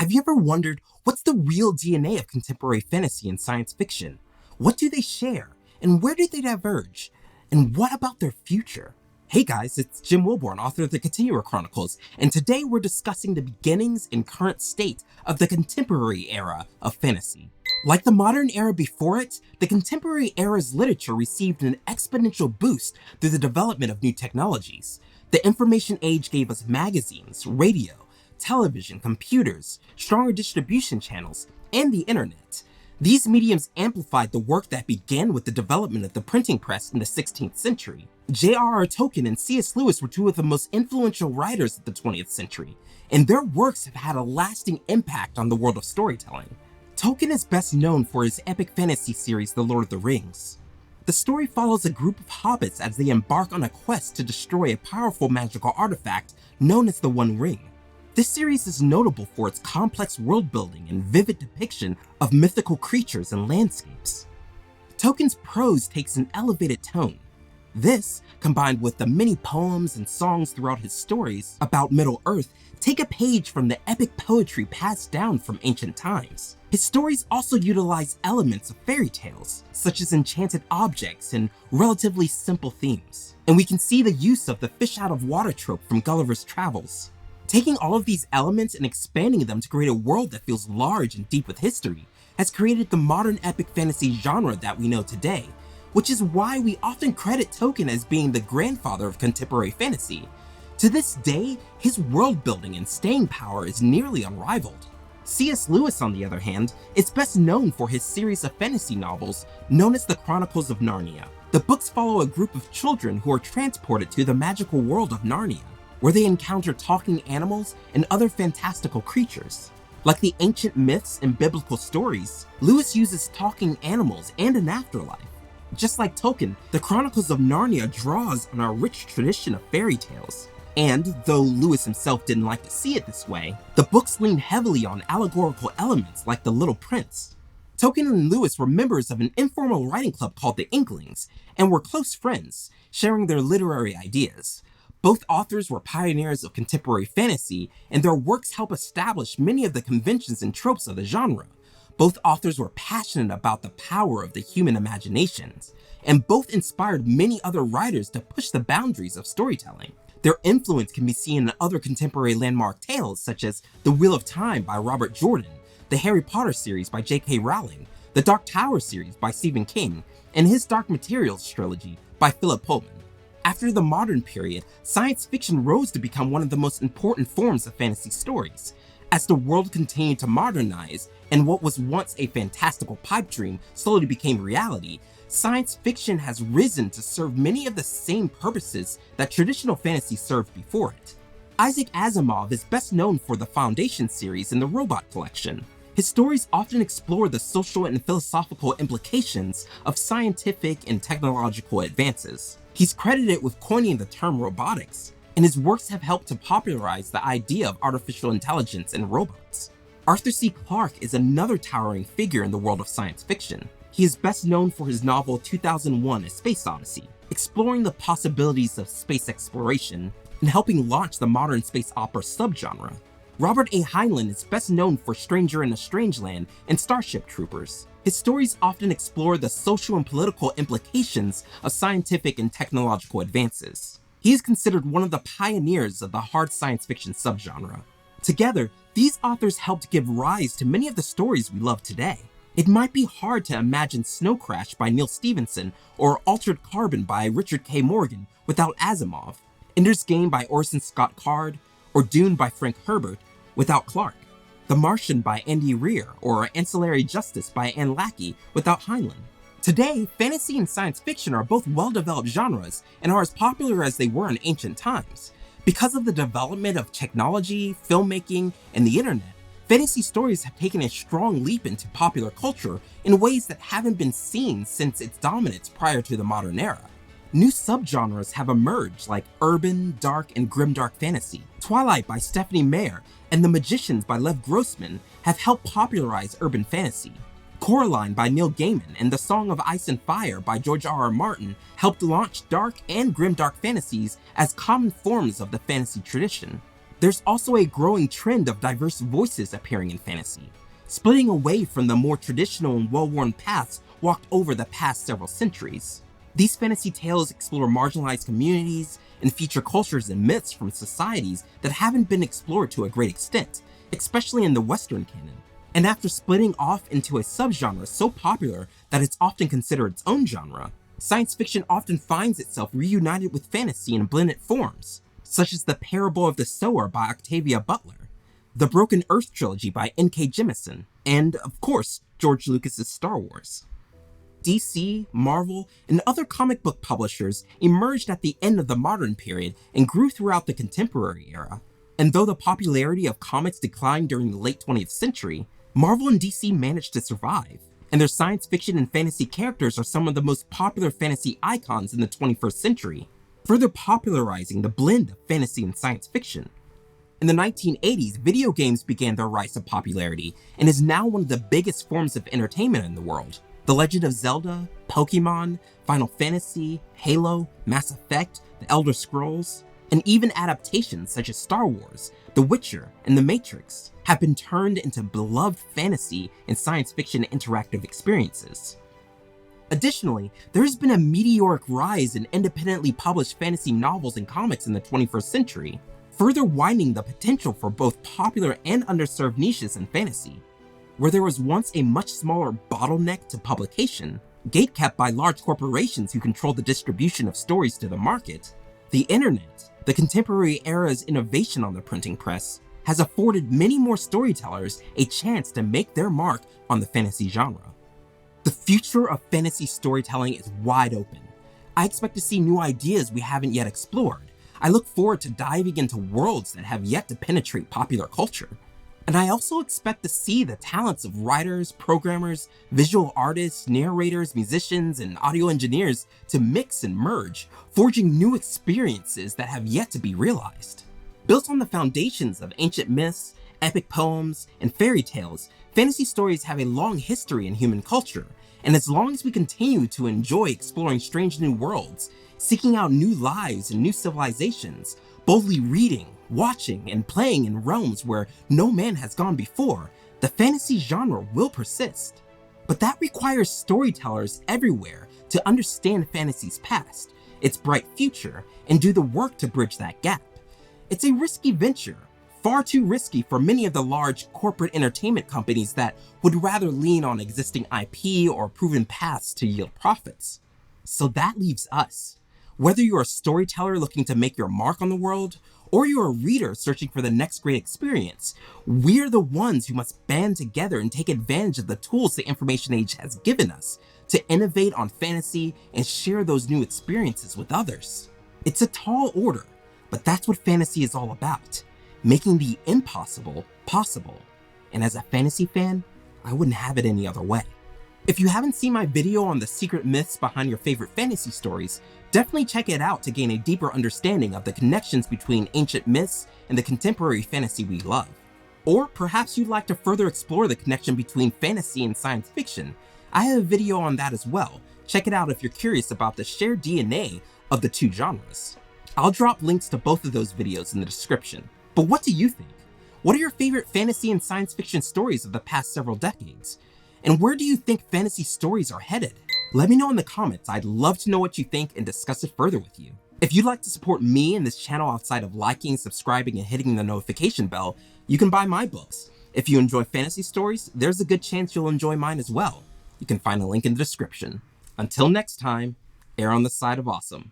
Have you ever wondered what's the real DNA of contemporary fantasy and science fiction? What do they share? And where do they diverge? And what about their future? Hey guys, it's Jim Wilbourne, author of the Continuer Chronicles, and today we're discussing the beginnings and current state of the contemporary era of fantasy. Like the modern era before it, the contemporary era's literature received an exponential boost through the development of new technologies. The information age gave us magazines, radio, television, computers, stronger distribution channels, and the internet. These mediums amplified the work that began with the development of the printing press in the 16th century. J.R.R. Tolkien and C.S. Lewis were two of the most influential writers of the 20th century, and their works have had a lasting impact on the world of storytelling. Tolkien is best known for his epic fantasy series, The Lord of the Rings. The story follows a group of hobbits as they embark on a quest to destroy a powerful magical artifact known as the One Ring. This series is notable for its complex world building and vivid depiction of mythical creatures and landscapes. Tolkien's prose takes an elevated tone. This, combined with the many poems and songs throughout his stories about Middle-earth, take a page from the epic poetry passed down from ancient times. His stories also utilize elements of fairy tales, such as enchanted objects and relatively simple themes. And we can see the use of the fish out of water trope from Gulliver's Travels. Taking all of these elements and expanding them to create a world that feels large and deep with history has created the modern epic fantasy genre that we know today, which is why we often credit Tolkien as being the grandfather of contemporary fantasy. To this day, his world building and staying power is nearly unrivaled. C.S. Lewis, on the other hand, is best known for his series of fantasy novels known as the Chronicles of Narnia. The books follow a group of children who are transported to the magical world of Narnia, where they encounter talking animals and other fantastical creatures. Like the ancient myths and biblical stories, Lewis uses talking animals and an afterlife. Just like Tolkien, the Chronicles of Narnia draws on our rich tradition of fairy tales. And, though Lewis himself didn't like to see it this way, the books lean heavily on allegorical elements like the Little Prince. Tolkien and Lewis were members of an informal writing club called the Inklings, and were close friends, sharing their literary ideas. Both authors were pioneers of contemporary fantasy, and their works help establish many of the conventions and tropes of the genre. Both authors were passionate about the power of the human imaginations, and both inspired many other writers to push the boundaries of storytelling. Their influence can be seen in other contemporary landmark tales such as The Wheel of Time by Robert Jordan, the Harry Potter series by J.K. Rowling, the Dark Tower series by Stephen King, and his Dark Materials trilogy by Philip Pullman. After the modern period, science fiction rose to become one of the most important forms of fantasy stories. As the world continued to modernize, and what was once a fantastical pipe dream slowly became reality, science fiction has risen to serve many of the same purposes that traditional fantasy served before it. Isaac Asimov is best known for the Foundation series and the Robot Collection. His stories often explore the social and philosophical implications of scientific and technological advances. He's credited with coining the term robotics, and his works have helped to popularize the idea of artificial intelligence and robots. Arthur C. Clarke is another towering figure in the world of science fiction. He is best known for his novel 2001: A Space Odyssey, exploring the possibilities of space exploration and helping launch the modern space opera subgenre. Robert A. Heinlein is best known for Stranger in a Strange Land and Starship Troopers. His stories often explore the social and political implications of scientific and technological advances. He is considered one of the pioneers of the hard science fiction subgenre. Together, these authors helped give rise to many of the stories we love today. It might be hard to imagine Snow Crash by Neil Stephenson or Altered Carbon by Richard K. Morgan without Asimov, Ender's Game by Orson Scott Card, or Dune by Frank Herbert without Clarke, The Martian by Andy Weir, or Ancillary Justice by Anne Leckie without Heinlein. Today, fantasy and science fiction are both well-developed genres and are as popular as they were in ancient times. Because of the development of technology, filmmaking, and the internet, fantasy stories have taken a strong leap into popular culture in ways that haven't been seen since its dominance prior to the modern era. New subgenres have emerged like urban, dark, and grimdark fantasy. Twilight by Stephanie Meyer and The Magicians by Lev Grossman have helped popularize urban fantasy. Coraline by Neil Gaiman and The Song of Ice and Fire by J.R.R. Martin helped launch dark and grimdark fantasies as common forms of the fantasy tradition. There's also a growing trend of diverse voices appearing in fantasy, splitting away from the more traditional and well-worn paths walked over the past several centuries. These fantasy tales explore marginalized communities and feature cultures and myths from societies that haven't been explored to a great extent, especially in the Western canon. And after splitting off into a subgenre so popular that it's often considered its own genre, science fiction often finds itself reunited with fantasy in blended forms, such as The Parable of the Sower by Octavia Butler, the Broken Earth trilogy by N.K. Jemisin, and, of course, George Lucas's Star Wars. DC, Marvel, and other comic book publishers emerged at the end of the modern period and grew throughout the contemporary era. And though the popularity of comics declined during the late 20th century, Marvel and DC managed to survive, and their science fiction and fantasy characters are some of the most popular fantasy icons in the 21st century, further popularizing the blend of fantasy and science fiction. In the 1980s, video games began their rise to popularity and is now one of the biggest forms of entertainment in the world. The Legend of Zelda, Pokemon, Final Fantasy, Halo, Mass Effect, The Elder Scrolls, and even adaptations such as Star Wars, The Witcher, and The Matrix have been turned into beloved fantasy and science fiction interactive experiences. Additionally, there has been a meteoric rise in independently published fantasy novels and comics in the 21st century, further widening the potential for both popular and underserved niches in fantasy. Where there was once a much smaller bottleneck to publication, gatekept by large corporations who control the distribution of stories to the market, the internet, the contemporary era's innovation on the printing press, has afforded many more storytellers a chance to make their mark on the fantasy genre. The future of fantasy storytelling is wide open. I expect to see new ideas we haven't yet explored. I look forward to diving into worlds that have yet to penetrate popular culture. And I also expect to see the talents of writers, programmers, visual artists, narrators, musicians, and audio engineers to mix and merge, forging new experiences that have yet to be realized. Built on the foundations of ancient myths, epic poems, and fairy tales, fantasy stories have a long history in human culture, and as long as we continue to enjoy exploring strange new worlds, seeking out new lives and new civilizations, boldly reading, watching, and playing in realms where no man has gone before, the fantasy genre will persist. But that requires storytellers everywhere to understand fantasy's past, its bright future, and do the work to bridge that gap. It's a risky venture, far too risky for many of the large corporate entertainment companies that would rather lean on existing IP or proven paths to yield profits. So that leaves us. Whether you're a storyteller looking to make your mark on the world, or you're a reader searching for the next great experience, we're the ones who must band together and take advantage of the tools the information age has given us to innovate on fantasy and share those new experiences with others. It's a tall order, but that's what fantasy is all about, making the impossible possible. And as a fantasy fan, I wouldn't have it any other way. If you haven't seen my video on the secret myths behind your favorite fantasy stories, definitely check it out to gain a deeper understanding of the connections between ancient myths and the contemporary fantasy we love. Or perhaps you'd like to further explore the connection between fantasy and science fiction. I have a video on that as well. Check it out if you're curious about the shared DNA of the two genres. I'll drop links to both of those videos in the description. But what do you think? What are your favorite fantasy and science fiction stories of the past several decades? And where do you think fantasy stories are headed? Let me know in the comments. I'd love to know what you think and discuss it further with you. If you'd like to support me and this channel outside of liking, subscribing, and hitting the notification bell, you can buy my books. If you enjoy fantasy stories, there's a good chance you'll enjoy mine as well. You can find a link in the description. Until next time, err on the side of awesome.